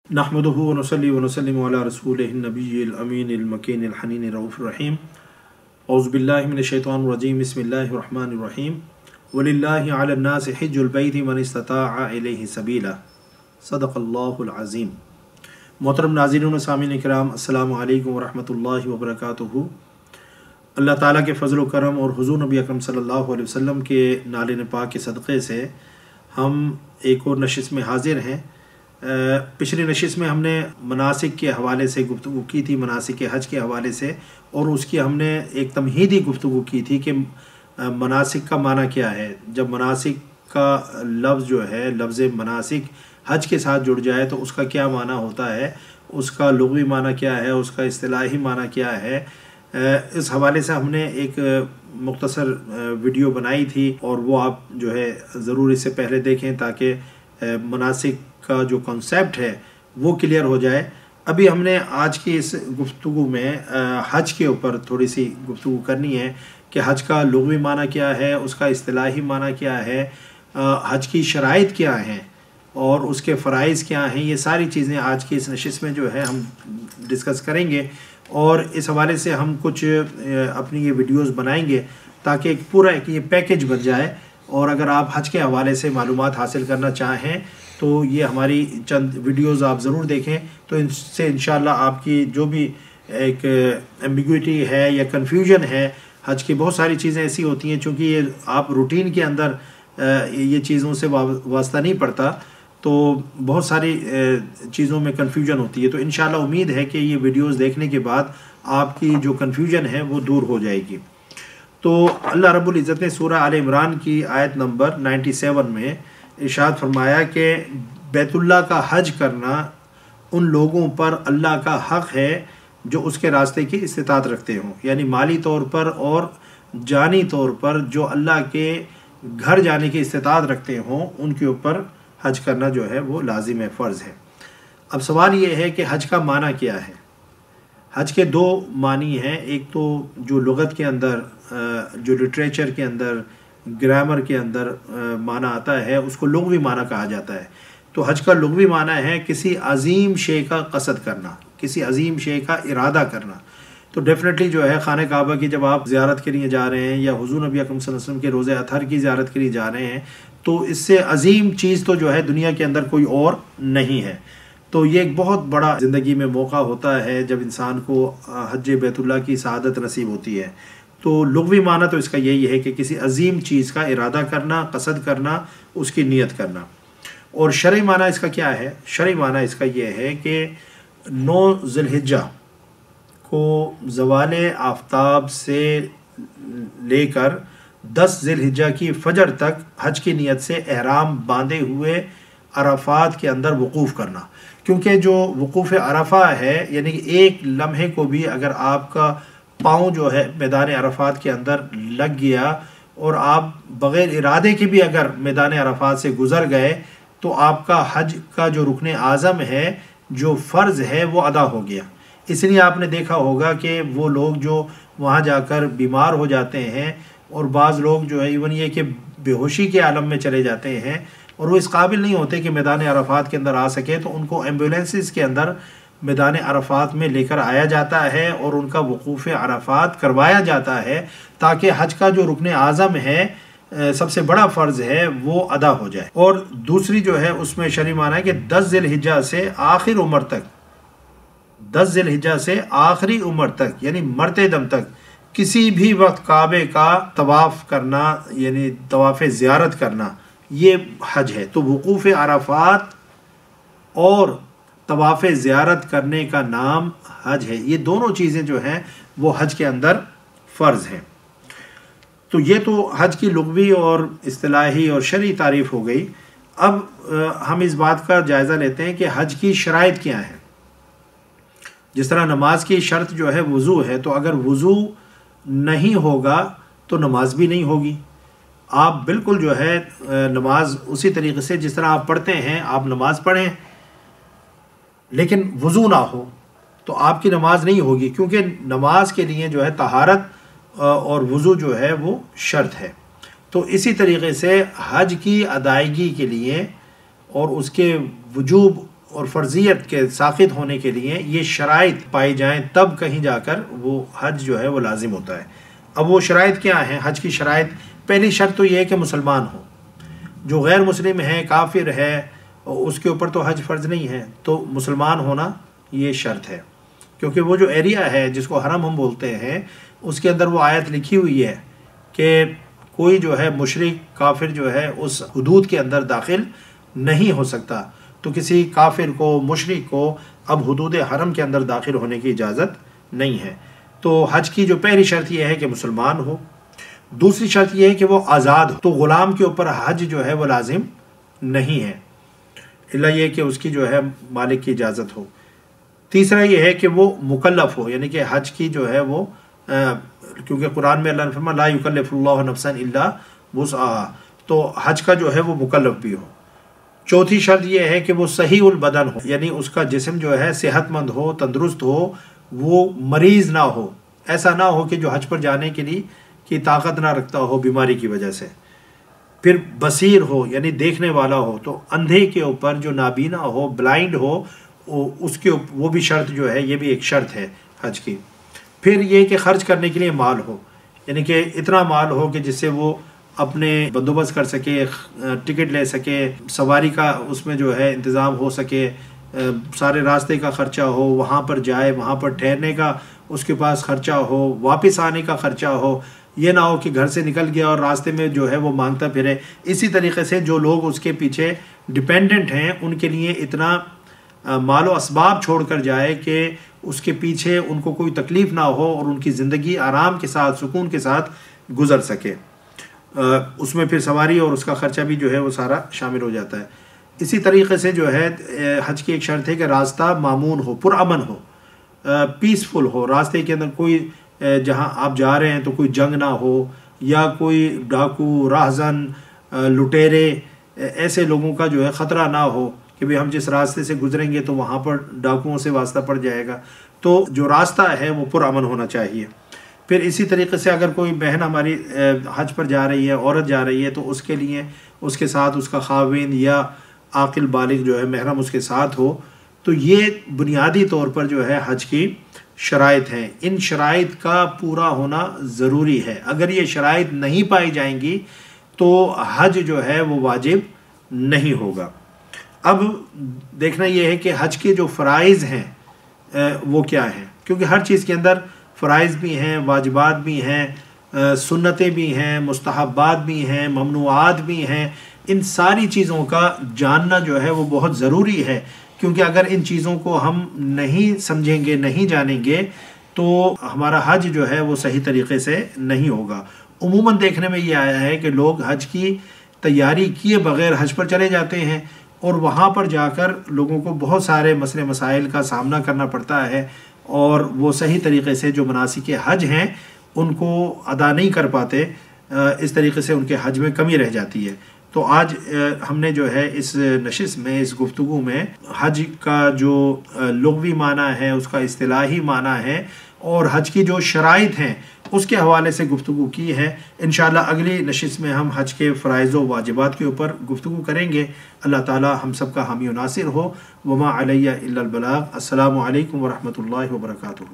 नहमदुहु व नसल्ली व नसल्लिमु अला रसूलिहिन नबिय्यिल अमीनिल मकीनिल हनीनिर रऊफ़िर रहीम। औज़ु बिल्लाहि मिनश शैतानिर रजीम। बिस्मिल्लाहिर रहमानिर रहीम। वलिल्लाहि अलन नासि हिज्जुल बैति मन इस्तताअ इलैहि सबीला। सदक़ल्लाहुल अज़ीम। मोहतरम नाज़रीन व सामीन किराम, अस्सलामु अलैकुम व रहमतुल्लाहि व बरकातुहू। अल्लाह ताला के फ़ज़ल व करम और हुज़ूर नबी अकरम सल्लल्लाहु अलैहि वसल्लम के नाले पाक के सदक़े से हम एक और नशिस्त में हाज़िर हैं। पिछली नशिस्त में हमने मनासिक के हवाले से गुफ्तगू की थी, मनासिक के हज के हवाले से, और उसकी हमने एक तमहीदी गुफ्तगू की थी कि मनासिक का माना क्या है। जब मनासिक का लफ्ज़ जो है, लफ्ज़ मनासिक हज के साथ जुड़ जाए तो उसका क्या माना होता है, उसका लुग़वी माना क्या है, उसका इस्तिलाही माना क्या है। इस हवाले से हमने एक मुख्तसर वीडियो बनाई थी और वो आप जो है ज़रूर इससे पहले देखें ताकि मनासिक का जो कॉन्सेप्ट है वो क्लियर हो जाए। अभी हमने आज की इस गुफ्तगू में हज के ऊपर थोड़ी सी गुफ्तगू करनी है कि हज का लुग़वी माना क्या है, उसका इस्तिलाही माना क्या है, हज की शराइत क्या हैं और उसके फ़राइज़ क्या हैं। ये सारी चीज़ें आज की इस नशिस्त में जो है हम डिस्कस करेंगे और इस हवाले से हम कुछ अपनी ये वीडियोस बनाएंगे ताकि एक पूरा ये पैकेज बन जाए। और अगर आप हज के हवाले से मालूमात हासिल करना चाहें तो ये हमारी चंद वीडियोस आप ज़रूर देखें, तो इनसे इंशाअल्लाह आपकी जो भी एक एम्बिग्विटी है या कन्फ्यूजन है, हज की बहुत सारी चीज़ें ऐसी होती हैं चूँकि ये आप रूटीन के अंदर ये चीज़ों से वास्ता नहीं पड़ता, तो बहुत सारी चीज़ों में कन्फ्यूजन होती है। तो इंशाअल्लाह उम्मीद है कि ये वीडियोस देखने के बाद आपकी जो कन्फ्यूजन है वो दूर हो जाएगी। तो अल्लाह रब्बुल इज़्ज़त ने सूरह आल इमरान की आयत नंबर 97 में इरशाद फरमाया कि बैतुल्लाह का हज करना उन लोगों पर अल्लाह का हक़ है जो उसके रास्ते की इस्तिताअत रखते हों, यानी माली तौर पर और जानी तौर पर जो अल्लाह के घर जाने की इस्तिताअत रखते हों उनके ऊपर हज करना जो है वो लाजिम है, फ़र्ज़ है। अब सवाल ये है कि हज का माना क्या है। हज के दो मानी हैं, एक तो जो लुग़त के अंदर, जो लिटरेचर के अंदर, ग्रामर के अंदर माना आता है उसको लुग़वी माना कहा जाता है। तो हज का लुग़वी माना है किसी अज़ीम शे का क़सद करना, किसी अज़ीम शे का इरादा करना। तो डेफ़िनेटली जो है खाने काबा की जब आप ज़ियारत के लिए जा रहे हैं या हुज़ूर नबी अकरम सल्लल्लाहु अलैहि वसल्लम के रोज़े अतहर की ज़ियारत के लिए जा रहे हैं तो इससे अज़ीम चीज़ तो जो है दुनिया के अंदर कोई और नहीं है। तो ये एक बहुत बड़ा ज़िंदगी में मौका होता है जब इंसान को हज बैतुल्लाह की सआदत नसीब होती है। तो लुग़वी माना तो इसका यही है कि किसी अज़ीम चीज़ का इरादा करना, क़सद करना, उसकी नीयत करना। और शरई माना इसका क्या है? शरई माना इसका ये है कि 9 ज़िलहिज्जा को ज़वाले आफ्ताब से लेकर 10 ज़िलहिज्जा की फ़जर तक हज की नीयत से एहराम बांधे हुए अराफ़ात के अंदर वक़ूफ़ करना। क्योंकि जो वक़ूफ़ अरफ़ा है यानी कि एक लम्हे को भी अगर आपका पाँव जो है मैदान अरफ़ात के अंदर लग गया और आप बग़ैर इरादे के भी अगर मैदान अरफ़ात से गुज़र गए तो आपका हज का जो रुकन आज़म है, जो फ़र्ज़ है, वो अदा हो गया। इसलिए आपने देखा होगा कि वो लोग जो वहाँ जाकर बीमार हो जाते हैं और बाज़ लोग जो है इवन ये कि बेहोशी के आलम में चले जाते हैं और वो इस काबिल नहीं होते कि मैदान अरफ़ात के अंदर आ सके, तो उनको एम्बुलेंसेस के अंदर मैदान अरफ़ात में लेकर आया जाता है और उनका वक़ूफ़ अरफ़ात करवाया जाता है ताकि हज का जो रुकन आज़म है, सबसे बड़ा फ़र्ज़ है, वो अदा हो जाए। और दूसरी जो है उसमें शरई माना है कि 10 ज़िलहिज्जा से आखिर उम्र तक, 10 ज़िलहिज्जा से आखिरी उम्र तक यानी मरते दम तक किसी भी वक्त काबे का तवाफ़ करना यानी तवाफ़ ज़ियारत करना, ये हज है। तो वक़ूफ़ अरफ़ात और तवाफ़ ज़ियारत करने का नाम हज है। ये दोनों चीज़ें जो हैं वो हज के अंदर फ़र्ज़ हैं। तो ये तो हज की लुग़वी और इस्तिलाही और शरई तारीफ़ हो गई। अब हम इस बात का जायज़ा लेते हैं कि हज की शराइत क्या है। जिस तरह नमाज की शर्त जो है वज़ू है, तो अगर वज़ू नहीं होगा तो नमाज भी नहीं होगी। आप बिल्कुल जो है नमाज उसी तरीक़े से जिस तरह आप पढ़ते हैं आप नमाज पढ़ें, लेकिन वज़ू ना हो तो आपकी नमाज नहीं होगी, क्योंकि नमाज के लिए जो है तहारत और वज़ू जो है वो शर्त है। तो इसी तरीक़े से हज की अदायगी के लिए और उसके वजूब اور فرضیت کے ساقط ہونے کے لیے یہ شرائط پائی جائیں تب کہیں جا کر وہ حج جو ہے وہ لازم ہوتا ہے۔ اب وہ شرائط کیا ہیں؟ حج کی شرائط، پہلی شرط تو یہ ہے کہ مسلمان ہو۔ جو غیر مسلم ہے، کافر ہے، اس کے اوپر تو حج فرض نہیں ہے، تو مسلمان ہونا یہ شرط ہے، کیونکہ وہ جو ایریا ہے جس کو حرم ہم بولتے ہیں اس کے اندر وہ آیت لکھی ہوئی ہے کہ کوئی جو ہے مشرک کافر جو ہے اس حدود کے اندر داخل نہیں ہو سکتا، تو کسی کافر کو، مشرک کو اب حدود حرم کے اندر داخل ہونے کی اجازت نہیں ہے۔ تو حج کی جو پہلی شرط یہ ہے کہ مسلمان ہو۔ دوسری شرط یہ ہے کہ وہ آزاد ہو، تو غلام کے اوپر حج جو ہے وہ لازم نہیں ہے، الا یہ کہ اس کی جو ہے مالک کی اجازت ہو۔ تیسرا یہ ہے کہ وہ مکلف ہو، یعنی کہ حج کی جو ہے وہ کیونکہ قرآن میں اللہ نے فرمایا لا یکلف اللہ نفسا الا وسعہا، تو حج کا جو ہے وہ مکلف بھی ہو۔ چوتھی شرط یہ ہے کہ وہ صحیح البدن ہو، یعنی اس کا جسم جو ہے صحت مند ہو، تندرست ہو، وہ مریض نہ ہو، ایسا نہ ہو کہ جو حج پر جانے کے لیے کی طاقت نہ رکھتا ہو بیماری کی وجہ سے۔ پھر بصیر ہو، یعنی دیکھنے والا ہو، تو اندھے کے اوپر جو نابینا ہو، بلائنڈ ہو، اس کے وہ بھی شرط جو ہے یہ بھی ایک شرط ہے حج کی۔ پھر یہ کہ خرچ کرنے کے لیے مال ہو، یعنی کہ اتنا مال ہو کہ جس سے وہ اپنے بندوبست کر سکے، ٹکٹ لے سکے، سواری کا اس میں جو ہے انتظام ہو سکے، سارے راستے کا خرچہ ہو، وہاں پر جائے، وہاں پر ٹھہرنے کا اس کے پاس خرچہ ہو، واپس آنے کا خرچہ ہو، یہ نہ ہو کہ گھر سے نکل گیا اور راستے میں جو ہے وہ مانگتا پھرے۔ اسی طریقے سے جو لوگ اس کے پیچھے ڈیپینڈنٹ ہیں ان کے لیے اتنا مال و اسباب چھوڑ کر جائے کہ اس کے پیچھے ان کو کوئی تکلیف نہ ہو اور ان کی زندگی آرام کے ساتھ، سکون کے ساتھ گزر سکے۔ اس میں پھر سواری اور اس کا خرچہ بھی جو ہے وہ سارا شامل ہو جاتا ہے۔ اسی طریقے سے جو ہے حج کی ایک شرط ہے کہ راستہ مامون ہو، پرامن ہو، پیسفل ہو، راستے کے اندر کوئی جہاں آپ جا رہے ہیں تو کوئی جنگ نہ ہو، یا کوئی ڈاکو، راہزن، لٹیرے، ایسے لوگوں کا جو ہے خطرہ نہ ہو کہ ہم جس راستے سے گزریں گے تو وہاں پر ڈاکوؤں سے واسطہ پڑ جائے گا۔ تو جو راستہ ہے وہ پرامن ہونا چاہیے۔ پھر اسی طریقے سے اگر کوئی بہن ہماری حج پر جا رہی ہے، عورت جا رہی ہے، تو اس کے لیے اس کے ساتھ اس کا خاوند یا عاقل بالغ جو ہے محرم اس کے ساتھ ہو۔ تو یہ بنیادی طور پر جو ہے حج کی شرائط ہیں۔ ان شرائط کا پورا ہونا ضروری ہے۔ اگر یہ شرائط نہیں پائی جائیں گی تو حج جو ہے وہ واجب نہیں ہوگا۔ اب دیکھنا یہ ہے کہ حج کے جو فرائض ہیں وہ کیا ہیں، کیونکہ ہر چیز کے اندر فرائض بھی ہیں، واجبات بھی ہیں، سنتیں بھی ہیں، مستحبات بھی ہیں، ممنوعات بھی ہیں۔ ان ساری چیزوں کا جاننا جو ہے وہ بہت ضروری ہے، کیونکہ اگر ان چیزوں کو ہم نہیں سمجھیں گے، نہیں جانیں گے تو ہمارا حج جو ہے وہ صحیح طریقے سے نہیں ہوگا۔ عموماً دیکھنے میں یہ آیا ہے کہ لوگ حج کی تیاری کیے بغیر حج پر چلے جاتے ہیں اور وہاں پر جا کر لوگوں کو بہت سارے مسئلے مسائل کا سامنا کرنا پڑتا ہے، اور وہ صحیح طریقے سے جو مناسک حج ہیں ان کو ادا نہیں کر پاتے، اس طریقے سے ان کے حج میں کمی رہ جاتی ہے۔ تو آج ہم نے جو ہے اس نشست میں، اس گفتگو میں حج کا جو لغوی معنی ہے، اس کا اصطلاحی معنی ہے، اور حج کی جو شرائط ہیں اس کے حوالے سے گفتگو کی ہے۔ انشاءاللہ اگلی نشست میں ہم حج کے فرائض و واجبات کے اوپر گفتگو کریں گے۔ اللہ تعالی ہم سب کا حامی و ناصر ہو۔ وما علیہ الا البلاغ۔ السلام علیکم ورحمۃ اللہ وبرکاتہ۔